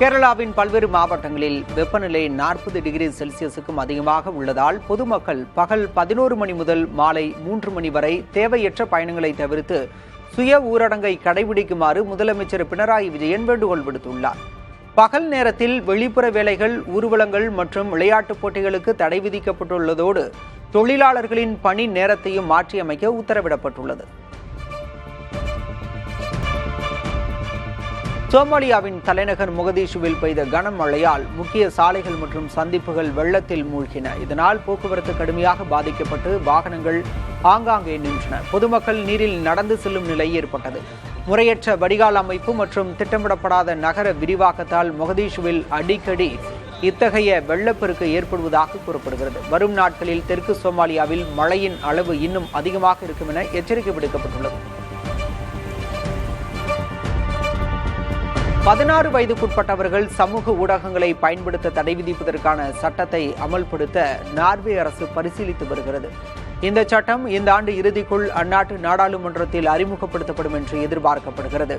கேரளாவின் பல்வேறு மாவட்டங்களில் வெப்பநிலை 40 டிகிரி செல்சியஸுக்கும் அதிகமாக உள்ளதால் பொதுமக்கள் பகல் 11 மணி முதல் மாலை 3 மணி வரை தேவையற்ற பயணங்களை தவிர்த்து சுய ஊரடங்கை கடைபிடிக்குமாறு முதலமைச்சர் பினராயி விஜயன் வேண்டுகோள் விடுத்துள்ளார். பகல் நேரத்தில் வெளிப்புற வேலைகள், ஊர்வலங்கள் மற்றும் விளையாட்டுப் போட்டிகளுக்கு தடை விதிக்கப்பட்டுள்ளதோடு தொழிலாளர்களின் பணி நேரத்தையும் மாற்றியமைக்க உத்தரவிடப்பட்டுள்ளது. சோமாலியாவின் தலைநகர் மொகதீஷுவில் பெய்த கனமழையால் முக்கிய சாலைகள் மற்றும் சந்திப்புகள் வெள்ளத்தில் மூழ்கின. இதனால் போக்குவரத்து கடுமையாக பாதிக்கப்பட்டு வாகனங்கள் ஆங்காங்கே நின்றன. பொதுமக்கள் நீரில் நடந்து செல்லும் நிலை ஏற்பட்டது. முறையற்ற வடிகால் அமைப்பு மற்றும் திட்டமிடப்படாத நகர விரிவாக்கத்தால் மொகதீஷுவில் அடிக்கடி இத்தகைய வெள்ளப்பெருக்கு ஏற்படுவதாக கூறப்படுகிறது. வரும் நாட்களில் தெற்கு சோமாலியாவில் மழையின் அளவு இன்னும் அதிகமாக இருக்கும் என எச்சரிக்கை விடுக்கப்பட்டுள்ளது. 16 வயதுக்குட்பட்டவர்கள் சமூக ஊடகங்களை பயன்படுத்த தடை விதிப்பதற்கான சட்டத்தை அமல்படுத்த நார்வே அரசு பரிசீலித்து வருகிறது. இந்த சட்டம் இந்த ஆண்டு இறுதிக்குள் அந்நாட்டு நாடாளுமன்றத்தில் அறிமுகப்படுத்தப்படும் என்று எதிர்பார்க்கப்படுகிறது.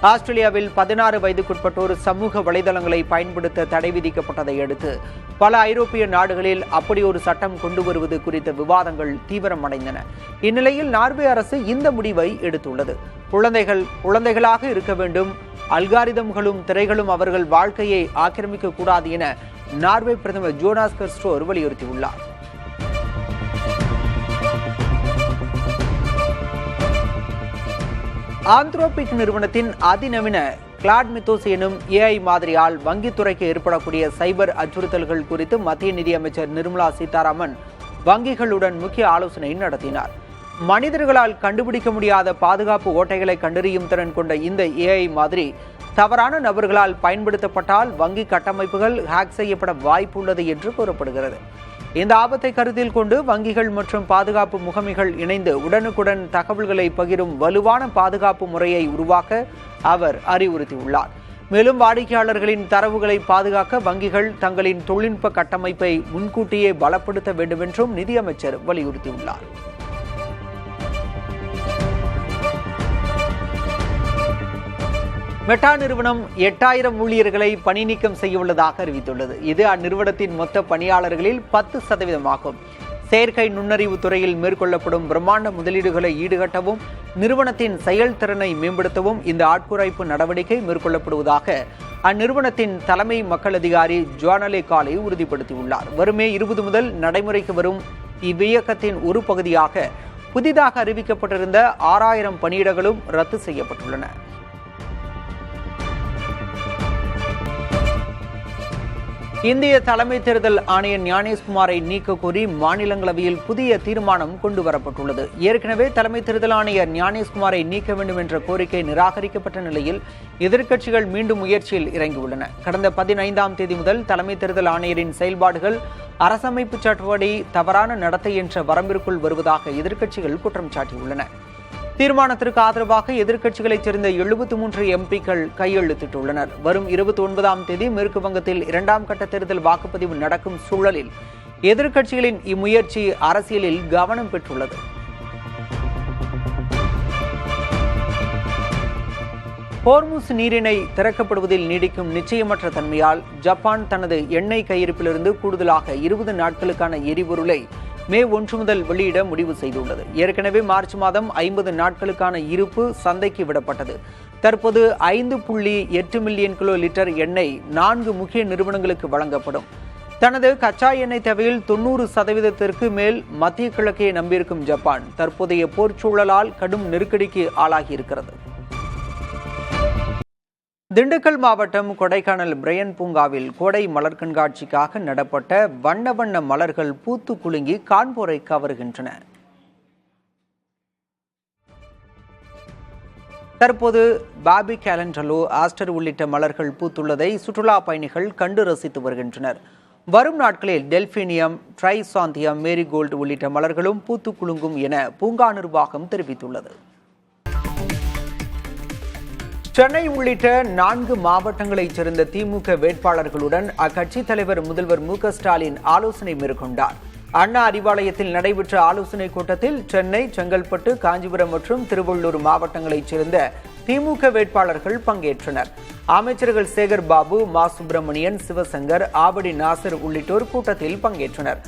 ஆஸ்திரேலியாவில் 16 வயதுக்குட்பட்டோர் சமூக வலைதளங்களை பயன்படுத்த தடை விதிக்கப்பட்டதை அடுத்து பல ஐரோப்பிய நாடுகளில் அப்படி ஒரு சட்டம் கொண்டு வருவது குறித்த விவாதங்கள் தீவிரமடைந்தன. இந்நிலையில் நார்வே அரசு இந்த முடிவை எடுத்துள்ளது. குழந்தைகளாக இருக்க வேண்டும், அல்காரிதம்களும் திரைகளும் அவர்கள் வாழ்க்கையை ஆக்கிரமிக்க கூடாது என நார்வே பிரதமர் ஜோனாஸ் கர்ஸ்டோர் வலியுறுத்தியுள்ளார். ஆந்த்ரோபிக் நிறுவனத்தின் அதிநவீன கிளாட் மித்தோஸ் எனும் ஏஐ மாதிரியால் வங்கித்துறைக்கு ஏற்படக்கூடிய சைபர் அச்சுறுத்தல்கள் குறித்து மத்திய நிதியமைச்சர் நிர்மலா சீதாராமன் வங்கிகளுடன் முக்கிய ஆலோசனை நடத்தினார். மனிதர்களால் கண்டுபிடிக்க முடியாத பாதுகாப்பு ஓட்டைகளை கண்டறியும் திறன் கொண்ட இந்த ஏஐ மாதிரி தவறான நபர்களால் பயன்படுத்தப்பட்டால் வங்கி கட்டமைப்புகள் ஹேக் செய்யப்பட வாய்ப்புள்ளது என்று கூறப்படுகிறது. இந்த ஆபத்தை கருத்தில் கொண்டு வங்கிகள் மற்றும் பாதுகாப்பு முகமைகள் இணைந்து உடனுக்குடன் தகவல்களை பகிரும் வலுவான பாதுகாப்பு முறையை உருவாக்க அவர் அறிவுறுத்தியுள்ளார். மேலும் வாடிக்கையாளர்களின் தரவுகளை பாதுகாக்க வங்கிகள் தங்களின் தொழில்நுட்ப கட்டமைப்பை முன்கூட்டியே பலப்படுத்த வேண்டும் என்றும் நிதியமைச்சர் வலியுறுத்தியுள்ளார். மெட்டா நிறுவனம் 8000 ஊழியர்களை பணி நீக்கம் செய்ய உள்ளதாக அறிவித்துள்ளது. இது அந்நிறுவனத்தின் மொத்த பணியாளர்களில் 10% ஆகும். செயற்கை நுண்ணறிவு துறையில் மேற்கொள்ளப்படும் பிரம்மாண்ட முதலீடுகளை ஈடுகட்டவும் நிறுவனத்தின் செயல்திறனை மேம்படுத்தவும் இந்த ஆட்குறைப்பு நடவடிக்கை மேற்கொள்ளப்படுவதாக அந்நிறுவனத்தின் தலைமை மக்கள் அதிகாரி ஜோனலே காலே உறுதிப்படுத்தியுள்ளார். வருமே 20 முதல் நடைமுறைக்கு வரும் இவ்வியக்கத்தின் ஒரு பகுதியாக புதிதாக அறிவிக்கப்பட்டிருந்த 6000 பணியிடங்களும் ரத்து செய்யப்பட்டுள்ளன. இந்திய தலைமை தேர்தல் ஆணையர் ஞானேஷ்குமாரை நீக்க கோரி மாநிலங்களவையில் புதிய தீர்மானம் கொண்டுவரப்பட்டுள்ளது. ஏற்கனவே தலைமை தேர்தல் ஆணையர் ஞானேஷ்குமாரை நீக்க வேண்டும் என்ற கோரிக்கை நிராகரிக்கப்பட்ட நிலையில் எதிர்க்கட்சிகள் மீண்டும் முயற்சியில் இறங்கியுள்ளன. கடந்த 15ஆம் தேதி முதல் தலைமை தேர்தல் ஆணையரின் செயல்பாடுகள் அரசமைப்பு சட்டப்படி தவறான நடத்தை என்ற வரம்பிற்குள் வருவதாக எதிர்க்கட்சிகள் குற்றம் சாட்டியுள்ளன. தீர்மானத்திற்கு ஆதரவாக எதிர்க்கட்சிகளைச் சேர்ந்த 73 எம்பிக்கள் கையெழுத்திட்டுள்ளனர். வரும் 29ஆம் தேதி மேற்கு வங்கத்தில் 2ஆம் கட்ட தேர்தல் வாக்குப்பதிவு நடக்கும் சூழலில் எதிர்க்கட்சிகளின் இம்முயற்சி அரசியலில் கவனம் பெற்றுள்ளது. ஹோர்முஸ் நீரிணை திறக்கப்படுவதில் நீடிக்கும் நிச்சயமற்ற தன்மையால் ஜப்பான் தனது எண்ணெய் கையிருப்பிலிருந்து கூடுதலாக 20 நாட்களுக்கான எரிபொருளை மே 1 முதல் வெளியிட முடிவு செய்துள்ளது. ஏற்கனவே மார்ச் மாதம் 50 நாட்களுக்கான இருப்பு சந்தைக்கு விடப்பட்டது. தற்போது 5.8 மில்லியன் கிலோ லிட்டர் எண்ணெய் 4 முக்கிய நிறுவனங்களுக்கு வழங்கப்படும். தனது கச்சா எண்ணெய் தேவையில் 90% மேல் மத்திய கிழக்கையை நம்பியிருக்கும் ஜப்பான் தற்போதைய போர்ச்சூழலால் கடும் நெருக்கடிக்கு ஆளாகியிருக்கிறது. திண்டுக்கல் மாவட்டம் கொடைக்கானல் பிரையன் பூங்காவில் கோடை மலர் கண்காட்சிக்காக நடப்பட்ட வண்ண வண்ண மலர்கள் பூத்து குலுங்கி காண்போரை கவருகின்றன. தற்போது பாபி கேலண்டலோ, ஆஸ்டர் உள்ளிட்ட மலர்கள் பூத்துள்ளதை சுற்றுலா பயணிகள் கண்டு ரசித்து வருகின்றனர். வரும் நாட்களில் டெல்பினியம், ட்ரைசாந்தியம், மேரிகோல்டு உள்ளிட்ட மலர்களும் பூத்து குலுங்கும் என பூங்கா நிர்வாகம் தெரிவித்துள்ளது. சென்னை உள்ளிட்ட 4 மாவட்டங்களைச் சேர்ந்த திமுக வேட்பாளர்களுடன் அக்கட்சி தலைவர் முதல்வர் மு.க. ஸ்டாலின் ஆலோசனை மேற்கொண்டார். அண்ணா அறிவாலயத்தில் நடைபெற்ற ஆலோசனைக் கூட்டத்தில் சென்னை, செங்கல்பட்டு, காஞ்சிபுரம் மற்றும் திருவள்ளூர் மாவட்டங்களைச் சேர்ந்த திமுக வேட்பாளர்கள் பங்கேற்றனர். அமைச்சர்கள் சேகர் பாபு, மா சுப்பிரமணியன், சிவசங்கர், ஆவடி நாசர் உள்ளிட்டோர் கூட்டத்தில் பங்கேற்றனர்.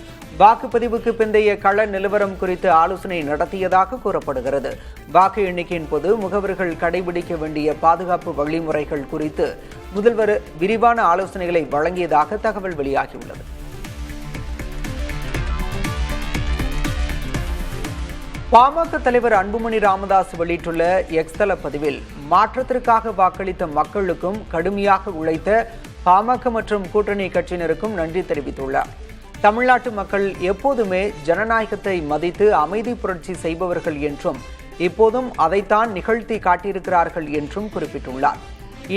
வாக்குப்பதிவுக்கு பிந்தைய கள நிலவரம் குறித்து ஆலோசனை நடத்தியதாக கூறப்படுகிறது. வாக்கு எண்ணிக்கையின் போது முகவர்கள் கடைபிடிக்க வேண்டிய பாதுகாப்பு வழிமுறைகள் குறித்து முதல்வர் விரிவான ஆலோசனைகளை வழங்கியதாக தகவல் வெளியாகியுள்ளது. பாமக தலைவர் அன்புமணி ராமதாஸ் வெளியிட்டுள்ள எக்ஸ் தள பதிவில், மாற்றத்திற்காக வாக்களித்த மக்களுக்கும் கடுமையாக உழைத்த பாமக மற்றும் கூட்டணி கட்சியினருக்கும் நன்றி தெரிவித்துள்ளார். தமிழ்நாட்டு மக்கள் எப்போதுமே ஜனநாயகத்தை மதித்து அமைதி புரட்சி செய்பவர்கள் என்றும் இப்போதும் அதைத்தான் நிகழ்த்தி காட்டியிருக்கிறார்கள் என்றும் குறிப்பிட்டுள்ளார்.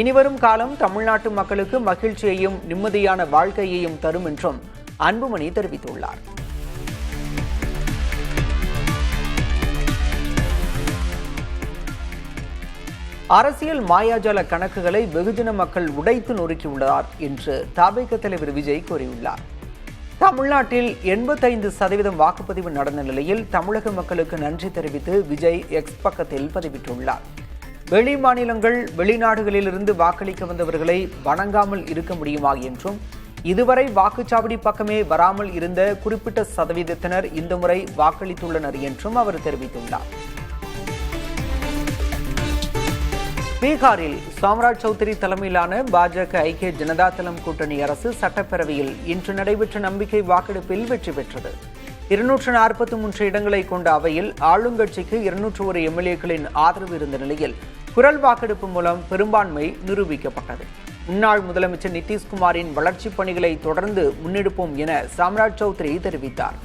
இனிவரும் காலம் தமிழ்நாட்டு மக்களுக்கு மகிழ்ச்சியையும் நிம்மதியான வாழ்க்கையையும் தரும் என்றும் அன்புமணி தெரிவித்துள்ளார். அரசியல் மாயாஜால கணக்குகளை வெகுஜன மக்கள் உடைத்து நொறுக்கியுள்ளார் என்று தவிக தலைவர் விஜய் கூறியுள்ளார். தமிழ்நாட்டில் 85% வாக்குப்பதிவு நடந்த நிலையில் தமிழக மக்களுக்கு நன்றி தெரிவித்து விஜய் எக்ஸ் பக்கத்தில் பதிவிட்டுள்ளார். வெளி மாநிலங்கள், வெளிநாடுகளிலிருந்து வாக்களிக்க வந்தவர்களை வணங்காமல் இருக்க முடியுமா என்றும், இதுவரை வாக்குச்சாவடி பக்கமே வராமல் இருந்த குறிப்பிட்ட சதவீதத்தினர் இந்த முறை வாக்களித்துள்ளனர் என்றும் அவர் தெரிவித்துள்ளார். பீகாரில் சாம்ராஜ் சௌத்ரி தலைமையிலான பாஜக ஐக்கிய ஜனதா தளம் கூட்டணி அரசு சட்டப்பேரவையில் இன்று நடைபெற்ற நம்பிக்கை வாக்கெடுப்பில் வெற்றி பெற்றது. 243 இடங்களை கொண்ட அவையில் ஆளுங்கட்சிக்கு 201 எம்எல்ஏக்களின் ஆதரவு இருந்த நிலையில் குரல் வாக்கெடுப்பு மூலம் பெரும்பான்மை நிரூபிக்கப்பட்டது. முன்னாள் முதலமைச்சர் நிதிஷ்குமாரின் வளர்ச்சிப் பணிகளை தொடர்ந்து முன்னெடுப்போம் என சாம்ராஜ் சௌத்ரி தெரிவித்தார்.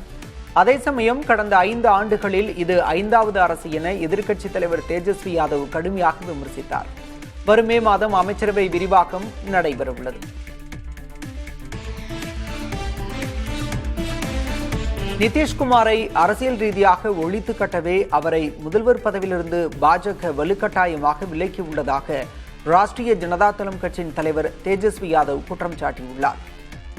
அதே சமயம் கடந்த 5 ஆண்டுகளில் இது 5வது அரசு என எதிர்க்கட்சித் தலைவர் தேஜஸ்வி யாதவ் கடுமையாக விமர்சித்தார். வரும் மே மாதம் அமைச்சரவை விரிவாக்கம் நடைபெறவுள்ளது. நிதிஷ்குமாரை அரசியல் ரீதியாக ஒழித்து கட்டவே அவரை முதல்வர் பதவியிலிருந்து பாஜக வலுக்கட்டாயமாக விலக்கியுள்ளதாக ராஷ்டிரிய ஜனதா தளம் கட்சியின் தலைவர் தேஜஸ்வி யாதவ் குற்றம் சாட்டியுள்ளார்.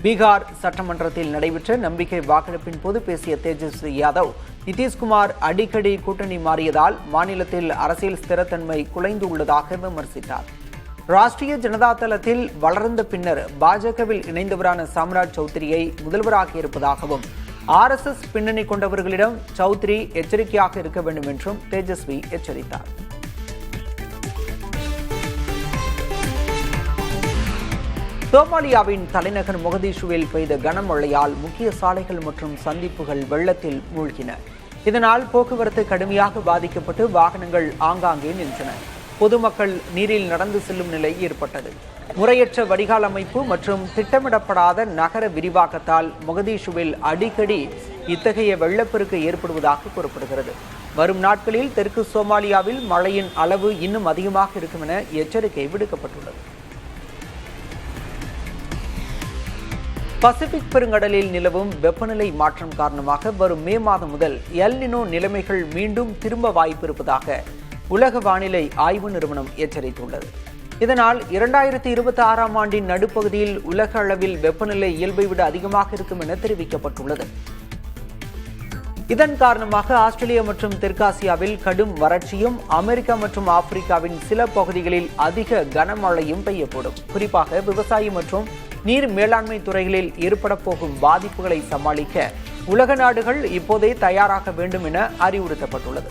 பீகார் சட்டமன்றத்தில் நடைபெற்ற நம்பிக்கை வாக்கெடுப்பின் போது பேசிய தேஜஸ்வி யாதவ், நிதிஷ்குமார் அடிக்கடி கூட்டணி மாறியதால் மாநிலத்தில் அரசியல் ஸ்திரத்தன்மை குலைந்துள்ளதாக விமர்சித்தார். ராஷ்டிரிய ஜனதா தளத்தில் வளர்ந்த பின்னர் பாஜகவில் இணைந்தவரான சாம்ராஜ் சௌத்ரியை முதல்வராகியிருப்பதாகவும், RSS பின்னணி கொண்டவர்களிடம் சௌத்ரி எச்சரிக்கையாக இருக்க வேண்டும் என்றும் தேஜஸ்வி எச்சரித்தார். சோமாலியாவின் தலைநகர் மொகதிஷுவில் பெய்த கனமழையால் முக்கிய சாலைகள் மற்றும் சந்திப்புகள் வெள்ளத்தில் மூழ்கின. இதனால் போக்குவரத்து கடுமையாக பாதிக்கப்பட்டு வாகனங்கள் ஆங்காங்கே நின்றன. பொதுமக்கள் நீரில் நடந்து செல்லும் நிலை ஏற்பட்டது. முறையற்ற வடிகால் அமைப்பு மற்றும் திட்டமிடப்படாத நகர விரிவாக்கத்தால் மொகதிஷுவில் அடிக்கடி இத்தகைய வெள்ளப்பெருக்கு ஏற்படுவதாக கூறப்படுகிறது. வரும் நாட்களில் தெற்கு சோமாலியாவில் மழையின் அளவு இன்னும் அதிகமாக இருக்கும் என எச்சரிக்கை விடுக்கப்பட்டுள்ளது. பசிபிக் பெருங்கடலில் நிலவும் வெப்பநிலை மாற்றம் காரணமாக வரும் மே மாதம் முதல் எல் நினோ நிலைமைகள் மீண்டும் திரும்ப வாய்ப்பு இருப்பதாக உலக வானிலை ஆய்வு நிறுவனம் எச்சரித்துள்ளது. இதனால் 2026ஆம் ஆண்டின் நடுப்பகுதியில் உலக அளவில் வெப்பநிலை இயல்பை விட அதிகமாக இருக்கும் என தெரிவிக்கப்பட்டுள்ளது. இதன் காரணமாக ஆஸ்திரேலியா மற்றும் தெற்காசியாவில் கடும் வறட்சியும், அமெரிக்கா மற்றும் ஆப்பிரிக்காவின் சில பகுதிகளில் அதிக கனமழையும் பெய்யக்கூடும். குறிப்பாக விவசாயி மற்றும் நீர் மேலாண்மை துறைகளில் ஏற்பட போகும் பாதிப்புகளை சமாளிக்க உலக நாடுகள் இப்போதே தயாராக வேண்டும் என அறிவுறுத்தப்பட்டுள்ளது.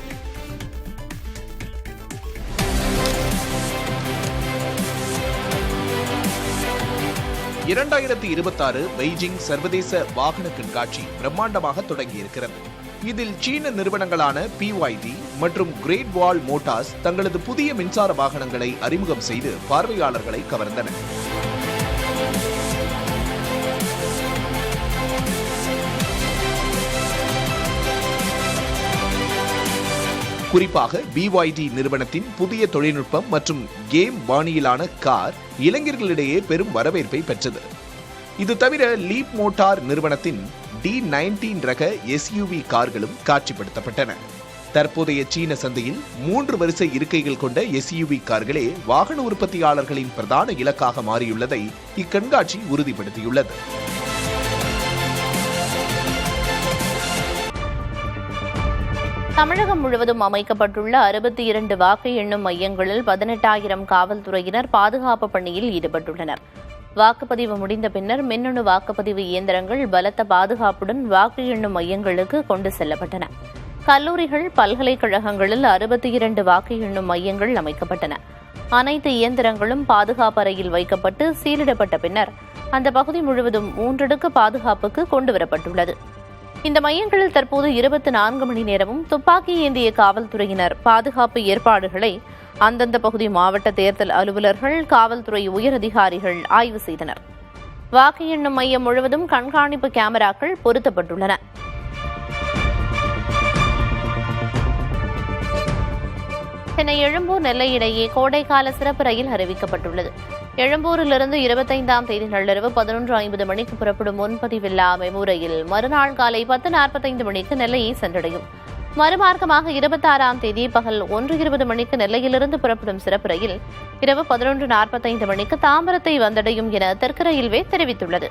பெய்ஜிங் சர்வதேச வாகன கண்காட்சி பிரம்மாண்டமாக தொடங்கியிருக்கிறது. இதில் சீன நிறுவனங்களான BYD மற்றும் கிரேட் வால் மோட்டார்ஸ் தங்களது புதிய மின்சார வாகனங்களை அறிமுகம் செய்து பார்வையாளர்களை கவர்ந்தன. குறிப்பாக BYD நிறுவனத்தின் புதிய தொழில்நுட்பம் மற்றும் கேம் பாணியிலான கார் இளைஞர்களிடையே பெரும் வரவேற்பை பெற்றது. இது தவிர லீப் மோட்டார் நிறுவனத்தின் D19 ரக SUV கார்களும் காட்சிப்படுத்தப்பட்டன. தற்போதைய சீன சந்தையில் 3 வரிசை இருக்கைகள் கொண்ட SUV கார்களே வாகன உற்பத்தியாளர்களின் பிரதான இலக்காக மாறியுள்ளதை இக்கண்காட்சி உறுதிப்படுத்தியுள்ளது. தமிழகம் முழுவதும் அமைக்கப்பட்டுள்ள 62 வாக்கு எண்ணும் மையங்களில் 18,000 காவல்துறையினர் பாதுகாப்பு பணியில் ஈடுபட்டுள்ளனர். வாக்குப்பதிவு முடிந்த பின்னர் மின்னணு வாக்குப்பதிவு இயந்திரங்கள் பலத்த பாதுகாப்புடன் வாக்கு எண்ணும் மையங்களுக்கு கொண்டு செல்லப்பட்டன. கல்லூரிகள், பல்கலைக்கழகங்களில் 62 வாக்கு எண்ணும் மையங்கள் அமைக்கப்பட்டன. அனைத்து இயந்திரங்களும் பாதுகாப்பு அறையில் வைக்கப்பட்டு சீலிடப்பட்ட பின்னர் அந்த பகுதி முழுவதும் 3 அடுக்கு பாதுகாப்புக்கு கொண்டுவரப்பட்டுள்ளது. இந்த மையங்களில் தற்போது 24 மணி நேரமும் துப்பாக்கி ஏந்திய காவல்துறையினர் பாதுகாப்பு ஏற்பாடுகளை அந்தந்த பகுதி மாவட்ட தேர்தல் அலுவலர்கள், காவல்துறை உயரதிகாரிகள் ஆய்வு செய்தனர். வாக்கு எண்ணும் மையம் முழுவதும் கண்காணிப்பு கேமராக்கள் பொருத்தப்பட்டுள்ளன. சென்னை எழும்பூர் நெல்லை இடையே கோடைக்கால சிறப்பு ரயில் அறிவிக்கப்பட்டுள்ளது. எழும்பூரிலிருந்து 25ஆம் தேதி நள்ளிரவு 11:50 மணிக்கு புறப்படும் முன்பதிவில்லா மெமு ரயில் மறுநாள் காலை 10:45 மணிக்கு நெல்லையை சென்றடையும். மறுமார்க்கமாக 26ஆம் தேதி பகல் 1:20 மணிக்கு நெல்லையிலிருந்து புறப்படும் சிறப்பு ரயில் இரவு 11:45 மணிக்கு தாம்பரத்தை வந்தடையும் என தெற்கு ரயில்வே தெரிவித்துள்ளது.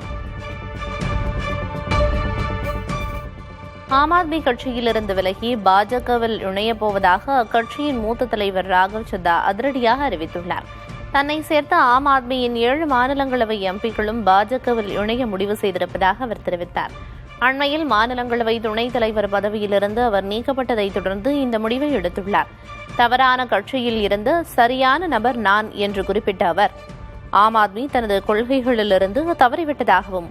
ஆம் ஆத்மி கட்சியிலிருந்து விலகி பாஜகவில் இணையப் போவதாக அக்கட்சியின் மூத்த தலைவர் ராகவ் சத்தா அதிரடியாக அறிவித்துள்ளார். தன்னை சேர்த்த ஆம் ஆத்மியின் 7 மாநிலங்களவை எம்பிக்களும் பாஜகவில் இணைய முடிவு செய்திருப்பதாக அவர் தெரிவித்தார். அண்மையில் மாநிலங்களவை துணைத் தலைவர் பதவியிலிருந்து அவர் நீக்கப்பட்டதைத் தொடர்ந்து இந்த முடிவை எடுத்துள்ளார். தவறான கட்சியில் இருந்த சரியான நபர் நான் என்று குறிப்பிட்ட அவர், ஆம் ஆத்மி தனது கொள்கைகளிலிருந்து தவறிவிட்டதாகவும்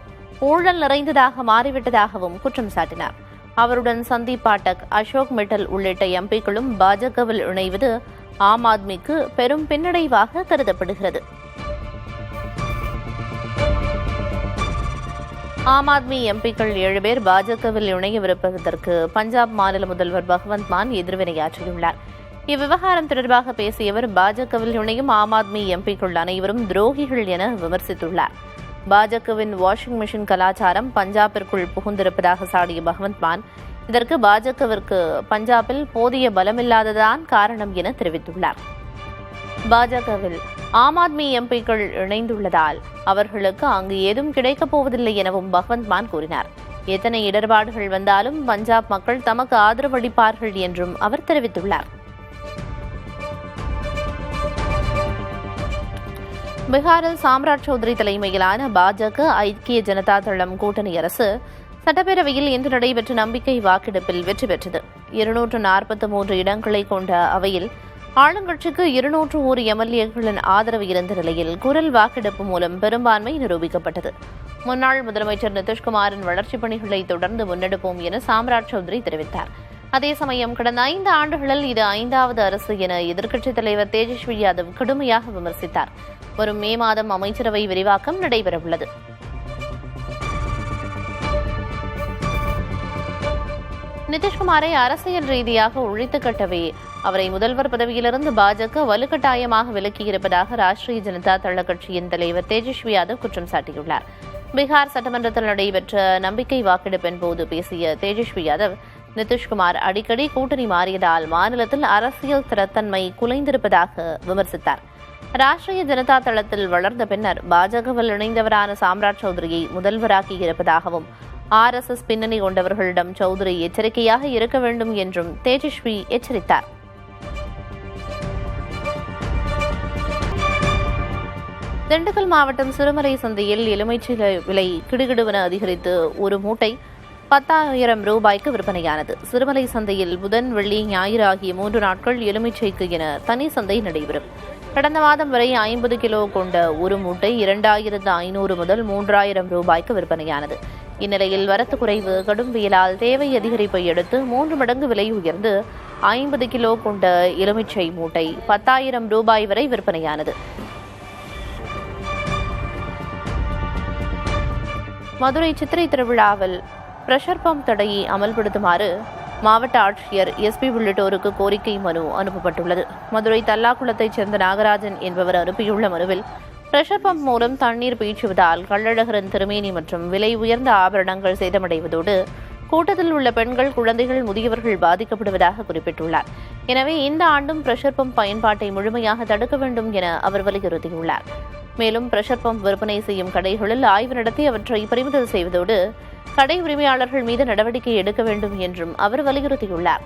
ஊழல் நிறைந்ததாக மாறிவிட்டதாகவும் குற்றம் சாட்டினார். அவருடன் சந்தீப் பாட்டக், அசோக் மிட்டல் உள்ளிட்ட எம்பிக்களும் பாஜகவில் இணைவது ஆம் ஆத்மிக்கு பெரும் பின்னடைவாக கருதப்படுகிறது. ஆம் ஆத்மி எம்பிக்கள் 7 பேர் பாஜகவில் இணையவிருப்பதற்கு பஞ்சாப் மாநில முதல்வர் பகவந்த் மான் எதிர்வினையாற்றியுள்ளார். இவ்விவகாரம் தொடர்பாக பேசியவர், பாஜகவில் இணையும் ஆம் ஆத்மி எம்பிக்கள் அனைவரும் துரோகிகள் என விமர்சித்துள்ளார். பாஜகவின் வாஷிங் மிஷின் கலாச்சாரம் பஞ்சாபிற்குள் புகுந்திருப்பதாக சாடிய பகவந்த் மான், இதற்கு பாஜகவிற்கு பஞ்சாபில் போதிய பலமில்லாததான் காரணம் என தெரிவித்துள்ளார். பாஜகவில் ஆம் ஆத்மி எம்பிக்கள் இணைந்துள்ளதால் அவர்களுக்கு அங்கு ஏதும் கிடைக்கப் போவதில்லை எனவும் பகவந்த் மான் கூறினார். எத்தனை இடர்பாடுகள் வந்தாலும் பஞ்சாப் மக்கள் தமக்கு ஆதரவளிப்பார்கள் என்றும் அவர் தெரிவித்துள்ளார். பீகாரில் சாம்ராஜ் சௌத்ரி தலைமையிலான பாஜக, ஐக்கிய ஜனதா தளம் கூட்டணி அரசு சட்டப்பேரவையில் இன்று நடைபெற்ற நம்பிக்கை வாக்கெடுப்பில் வெற்றி பெற்றது. 243 இடங்களை கொண்ட அவையில் ஆளுங்கட்சிக்கு 201 எம்எல்ஏக்களின் ஆதரவு இருந்த நிலையில் குரல் வாக்கெடுப்பு மூலம் பெரும்பான்மை நிரூபிக்கப்பட்டது. முன்னாள் முதலமைச்சர் நிதிஷ்குமாரின் வளர்ச்சிப் பணிகளை தொடர்ந்து முன்னெடுப்போம் என சாம்ராஜ் சௌத்ரி தெரிவித்தார். அதே சமயம் கடந்த 5 ஆண்டுகளில் இது 5வது அரசு என எதிர்க்கட்சித் தலைவர் தேஜஸ்வி யாதவ் கடுமையாக விமர்சித்தார். வரும் மே மாதம் அமைச்சரவை விரிவாக்கம் நடைபெறவுள்ளது. நிதிஷ்குமாரை அரசியல் ரீதியாக ஒழித்து கட்டவே அவரை முதல்வர் பதவியிலிருந்து பாஜக வலுக்கட்டாயமாக விலக்கியிருப்பதாக ராஷ்டிரிய ஜனதா தள கட்சியின் தலைவர் தேஜஸ்வி யாதவ் குற்றம் சாட்டியுள்ளார். பீகார் சட்டமன்றத்தில் நடைபெற்ற நம்பிக்கை வாக்கெடுப்பின் போது பேசிய தேஜஸ்வி யாதவ், நிதிஷ்குமார் அடிக்கடி கூட்டணி மாறியதால் மாநிலத்தில் அரசியல் ஸ்திரத்தன்மை குலைந்திருப்பதாக விமர்சித்தார். ராஷ்டிரிய ஜனதா தளத்தில் வளர்ந்த பின்னர் பாஜகவில் இணைந்தவரான சாம்ராஜ் சௌத்ரியை முதல்வராக்கி இருப்பதாகவும் RSS பின்னணி கொண்டவர்களிடம் சௌத்ரி எச்சரிக்கையாக இருக்க வேண்டும் என்றும் தேஜஸ்வி எச்சரித்தார். திண்டுக்கல் மாவட்டம் சிறுமலை சந்தையில் எலுமிச்சை விலை கிடுகிடுவென அதிகரித்து ஒரு மூட்டை 10,000 ரூபாய்க்கு விற்பனையானது. சிறுமலை சந்தையில் புதன், வெள்ளி, ஞாயிறு ஆகிய 3 நாட்கள் எலுமிச்சைக்கு என தனி சந்தை நடைபெறும். கடந்த மாதம் வரை 50 கிலோ கொண்ட ஒரு மூட்டை 2,500 முதல் 3,000 ரூபாய்க்கு விற்பனையானது. இந்நிலையில் வரத்து குறைவு, கடும் வெயிலால் தேவை அதிகரிப்பை அடுத்து 3 மடங்கு விலை உயர்ந்து 50 கிலோ கொண்ட எலுமிச்சை மூட்டை 10,000 ரூபாய் வரை விற்பனையானது. மதுரை சித்திரை திருவிழாவில் பிரஷர் பம்ப் தடையை அமல்படுத்துமாறு மாவட்ட ஆட்சியர், SP உள்ளிட்டோருக்கு கோரிக்கை மனு அனுப்பப்பட்டுள்ளது. மதுரை தல்லாக்குளத்தைச் சேர்ந்த நாகராஜன் என்பவர் அனுப்பியுள்ள மனுவில், பிரஷர் பம்ப் மூலம் தண்ணீர் பீய்ச்சுவதால் கள்ளழகரின் திருமேனி மற்றும் விலை உயர்ந்த ஆபரணங்கள் சேதமடைவதோடு கூட்டத்தில் உள்ள பெண்கள், குழந்தைகள், முதியவர்கள் பாதிக்கப்படுவதாக குறிப்பிட்டுள்ளார். எனவே இந்த ஆண்டும் பிரஷர் பம்ப் பயன்பாட்டை முழுமையாக தடுக்க வேண்டும் என அவர் வலியுறுத்தியுள்ளார். மேலும் பிரஷர் பம்ப் விற்பனை செய்யும் கடைகளில் ஆய்வு நடத்தி அவற்றை பறிமுதல் செய்வதோடு கடை உரிமையாளர்கள் மீது நடவடிக்கை எடுக்க வேண்டும் என்றும் அவர் வலியுறுத்தியுள்ளார்.